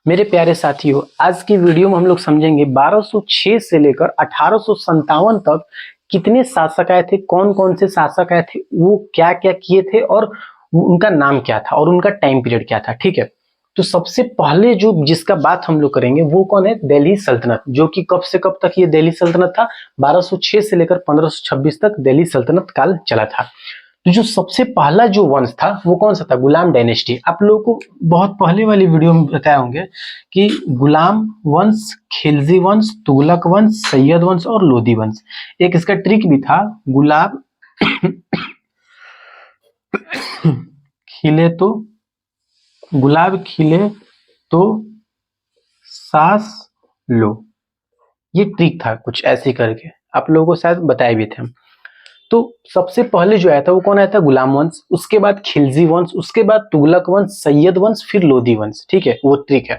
मेरे प्यारे साथियों, आज की वीडियो में हम लोग समझेंगे 1206 से लेकर 1857 तक कितने शासक आए थे, कौन कौन से शासक आए थे, वो क्या क्या किए थे और उनका नाम क्या था और उनका टाइम पीरियड क्या था। ठीक है, तो सबसे पहले जो जिसका बात हम लोग करेंगे वो कौन है? दिल्ली सल्तनत, जो कि कब से कब तक ये दिल्ली सल्तनत था? 1206 से लेकर 1526 तक दिल्ली सल्तनत काल चला था। तो जो सबसे पहला जो वंश था वो कौन सा था? गुलाम डायनेस्टी। आप लोगों को बहुत पहले वाली वीडियो में बताए होंगे कि गुलाम वंश, खिलजी वंश, तुगलक वंश, सैयद वंश और लोदी वंश। एक इसका ट्रिक भी था, गुलाब खिले तो गुलाब खिले तो सांस लो, ये ट्रिक था कुछ ऐसे करके, आप लोगों को शायद बताए भी थे हम। तो सबसे पहले जो आया था वो कौन आया था? गुलाम वंश, उसके बाद खिलजी वंश, उसके बाद तुगलक वंश, सैयद वंश, फिर लोदी वंश। ठीक है, वो ट्रिक है।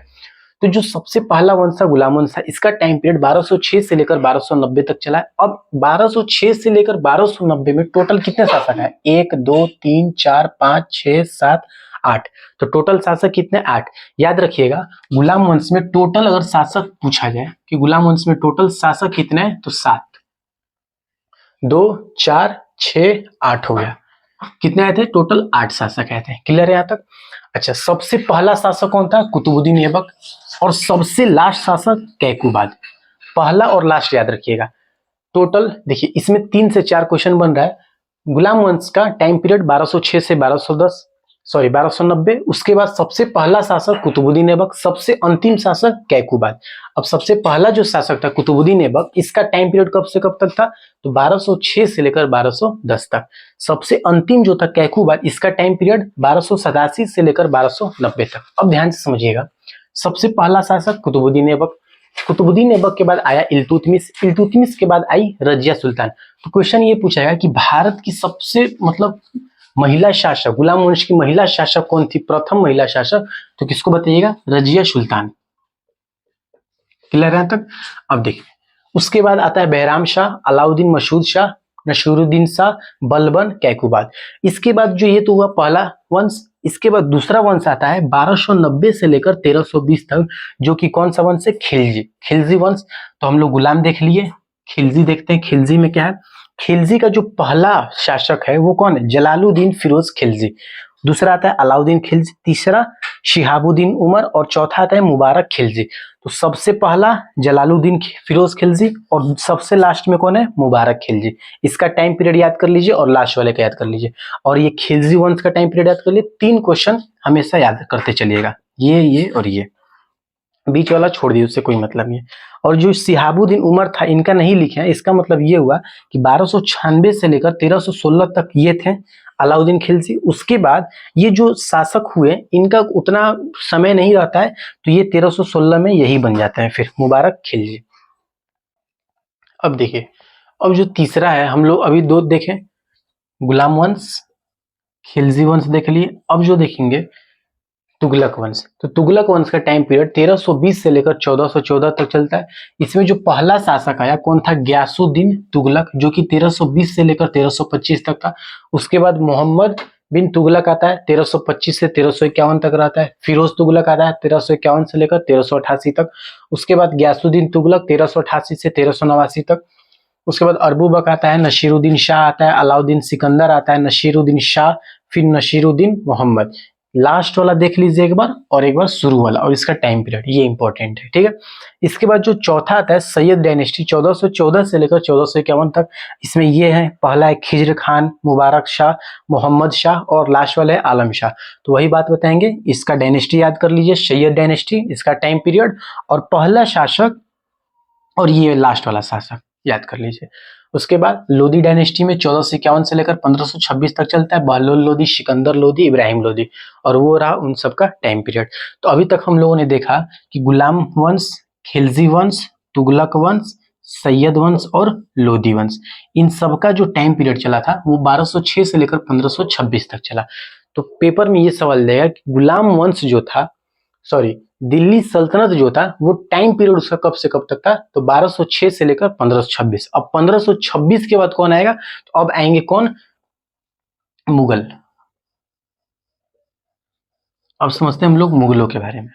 तो जो सबसे पहला वंश था गुलाम वंश था, इसका टाइम पीरियड 1206 से लेकर 1290 तक चला है। अब 1206 से लेकर 1290 में टोटल कितने शासक है? 1 2 3 4 5 6 7 8। तो टोटल शासक कितने? 8। याद रखिएगा, गुलाम वंश में टोटल अगर शासक पूछा जाए कि गुलाम वंश में टोटल शासक कितने हैं, तो 7। 2 4 6 8 हो गया। कितने आए थे? टोटल 8 शासक आए थे। क्लियर है यहाँ तक? अच्छा, सबसे पहला शासक कौन था? कुतुबुद्दीन ऐबक। और सबसे लास्ट शासक कैकुबाद। पहला और लास्ट याद रखिएगा। टोटल देखिए, इसमें 3 से 4 क्वेश्चन बन रहा है। गुलाम वंश का टाइम पीरियड 1206 से 1210, सॉरी 1290। उसके बाद सबसे पहला शासक कुतुबुद्दीन ऐबक, सबसे अंतिम शासक कैकुबाद। अब सबसे पहला जो शासक था कुतुबुद्दीन ऐबक, इसका टाइम पीरियड कब से कब तक था? तो 1206 से लेकर 1210 तक। सबसे अंतिम जो था कैकुबाद, इसका टाइम पीरियड 1287 से लेकर 1290 तक। अब ध्यान से समझिएगा, सबसे पहला शासक कुतुबुद्दीन ऐबक, कुतुबुद्दीन ऐबक के बाद आया इल्तुतमिश, इल्तुतमिश के बाद आई रजिया सुल्तान। तो क्वेश्चन ये पूछा गया कि भारत की सबसे मतलब महिला शासक, गुलाम वंश की महिला शासक कौन थी, प्रथम महिला शासक? तो किसको बताइएगा? रजिया सुल्तान। क्लियर है तक? अब देखिए, उसके बाद आता है बहराम शाह, अलाउद्दीन मसूद शाह, नसीरुद्दीन शाह, बलबन, कैकुबाद। इसके बाद जो ये तो हुआ पहला वंश। इसके बाद दूसरा वंश आता है 1290 से लेकर 1320 तक, जो कि कौन सा वंश है? खिलजी, खिलजी वंश। तो हम लोग गुलाम देख लिए, खिलजी देखते हैं। खिलजी में क्या है? खिलजी का जो पहला शासक है वो कौन है? जलालुद्दीन फिरोज खिलजी। दूसरा आता है अलाउद्दीन खिलजी, तीसरा शिहाबुद्दीन उमर और चौथा आता है मुबारक खिलजी। तो सबसे पहला जलालुद्दीन फिरोज खिलजी और सबसे लास्ट में कौन है? मुबारक खिलजी। इसका टाइम पीरियड याद कर लीजिए और लास्ट वाले का याद कर लीजिए। और ये खिलजी वंश का टाइम पीरियड याद कर लिए। 3 क्वेश्चन हमेशा याद करते चलिएगा, ये और ये, बीच वाला छोड़ दिए, उससे कोई मतलब नहीं है। और जो शिहाबुद्दीन उमर था, इनका नहीं लिखे हैं, इसका मतलब ये हुआ कि 1296 से लेकर 1316 तक ये थे अलाउद्दीन खिलजी। उसके बाद ये जो शासक हुए, इनका उतना समय नहीं रहता है, तो ये 1316 में यही बन जाते हैं फिर मुबारक खिलजी। अब देखिए, अब जो तीसरा है, हम लोग अभी 2 देखें, गुलाम वंश, खिलजी वंश देख लिए। अब जो देखेंगे तुगलक वंश। तो तुगलक वंश का टाइम पीरियड 1320 से लेकर 1414 तक चलता है। इसमें जो पहला शासक आया कौन था? गयासुद्दीन तुगलक, जो कि 1320 से लेकर 1325 तक था। उसके बाद मोहम्मद बिन तुगलक आता है, 1325 से 1351 तक रहता है। फिरोज तुगलक आता है 1351 से लेकर 1388 तक। उसके बाद गयासुद्दीन तुगलक 1388 से 1389 तक। उसके बाद अरबुबक आता है, नसीरुद्दीन शाह आता है, अलाउद्दीन सिकंदर आता है, नसीरुद्दीन शाह, फिर नसीरुद्दीन मोहम्मद। लास्ट वाला देख लीजिए एक बार, और एक बार शुरू वाला, और इसका टाइम पीरियड, ये इंपॉर्टेंट है। ठीक है, इसके बाद जो चौथा आता है सैयद डायनेस्टी, 1414 से लेकर 1451 तक। इसमें ये है, पहला है खिज्र खान, मुबारक शाह, मोहम्मद शाह, और लास्ट वाला है आलम शाह। तो वही बात बताएंगे, इसका डायनेस्टी याद कर लीजिए, सैयद डायनेस्टी, इसका टाइम पीरियड और पहला शासक, और ये लास्ट वाला शासक याद कर लीजिए। उसके बाद लोदी डायनेस्टी में 1451 से लेकर 1526 तक चलता है, बहलोल लोदी, सिकंदर लोदी, इब्राहिम लोदी, और वो रहा उन सबका टाइम पीरियड। तो अभी तक हम लोगों ने देखा कि गुलाम वंश, खिलजी वंश, तुगलक वंश, सैयद वंश और लोदी वंश, इन सबका जो टाइम पीरियड चला था वो 1206 से लेकर 1526 तक चला। तो पेपर में ये सवाल देगा कि गुलाम वंश जो था, सॉरी दिल्ली सल्तनत जो था, वो टाइम पीरियड उसका कब से कब तक था? तो 1206 से लेकर 1526। अब 1526 के बाद कौन आएगा? तो अब आएंगे कौन? मुगल। अब समझते हैं हम लोग मुगलों के बारे में।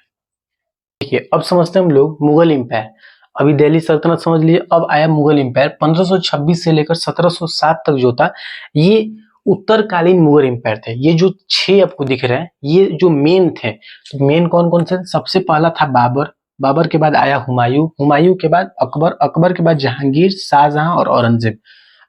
देखिए अब समझते हैं हम लोग मुगल एम्पायर। अभी दिल्ली सल्तनत समझ लीजिए, अब आया मुगल एम्पायर। 1526 से लेकर 1707 तक जो था ये उत्तरकालीन मुगल एम्पायर थे। ये जो 6 आपको दिख रहे हैं ये जो मेन थे, तो मेन कौन कौन से? सबसे पहला था बाबर, बाबर के बाद आया हुमायूं, हुमायूं के बाद अकबर, अकबर के बाद जहांगीर, शाहजहां और औरंगजेब।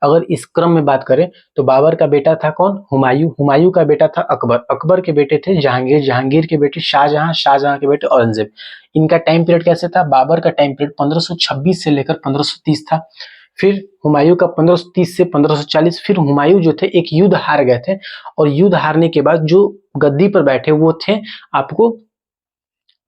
अगर इस क्रम में बात करें तो बाबर का बेटा था कौन? हुमायूं, हुमायूं का बेटा था अकबर, अकबर के बेटे थे जहांगीर, जहांगीर के बेटे शाहजहां, शाहजहां के बेटे औरंगजेब। इनका टाइम पीरियड कैसे था? बाबर का टाइम पीरियड 1526 से लेकर 1530 था। फिर हुमायूं का 1530 से 1540। फिर हुमायूं जो थे एक युद्ध हार गए थे, और युद्ध हारने के बाद जो गद्दी पर बैठे वो थे आपको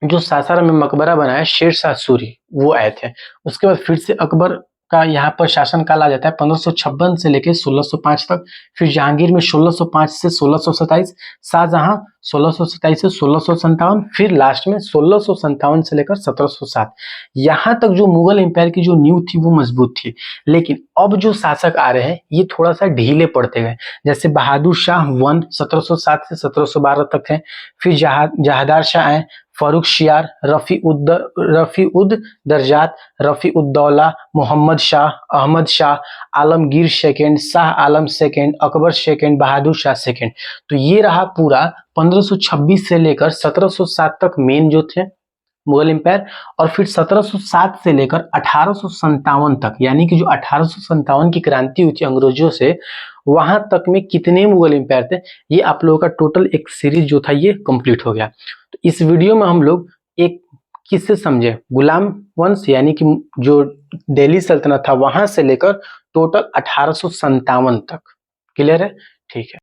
जो सासाराम में मकबरा बनाया शेरशाह सूरी, वो आए थे। उसके बाद फिर से अकबर का यहाँ पर शासन काल आ जाता है 1556 से लेकर 1605 तक। फिर जहांगीर में 1605 से 1627, शाहजहां 1627 से 1657, फिर लास्ट में 1657 से लेकर 1707। यहाँ तक जो मुगल एम्पायर की जो नींव थी वो मजबूत थी। लेकिन अब जो शासक आ रहे हैं ये थोड़ा सा ढीले पड़ते गए। जैसे बहादुर शाह 1 1707 से 1712 तक है। फिर जहादार शाह आए, फर्रुख शियार, रफी उद दरजात, Rafi ud-Daula, Mohammad Shah, Ahmad Shah, Alamgir second, Shah Alam second, Akbar second, Bahadur Shah second. तो ये रहा पूरा 1526 से लेकर 1707 तक मेन जो थे मुगल एम्पायर। और फिर 1707 से लेकर 1857 तक, यानी कि जो 1857 की क्रांति हुई थी अंग्रेजों से, वहां तक में कितने मुगल एम्पायर थे, ये आप लोगों का टोटल एक सीरीज जो था ये कंप्लीट हो गया। तो इस वीडियो में हम लोग एक किससे समझे? गुलाम वंश, यानी कि जो दिल्ली सल्तनत था वहां से लेकर टोटल 1857 तक। क्लियर है? ठीक है।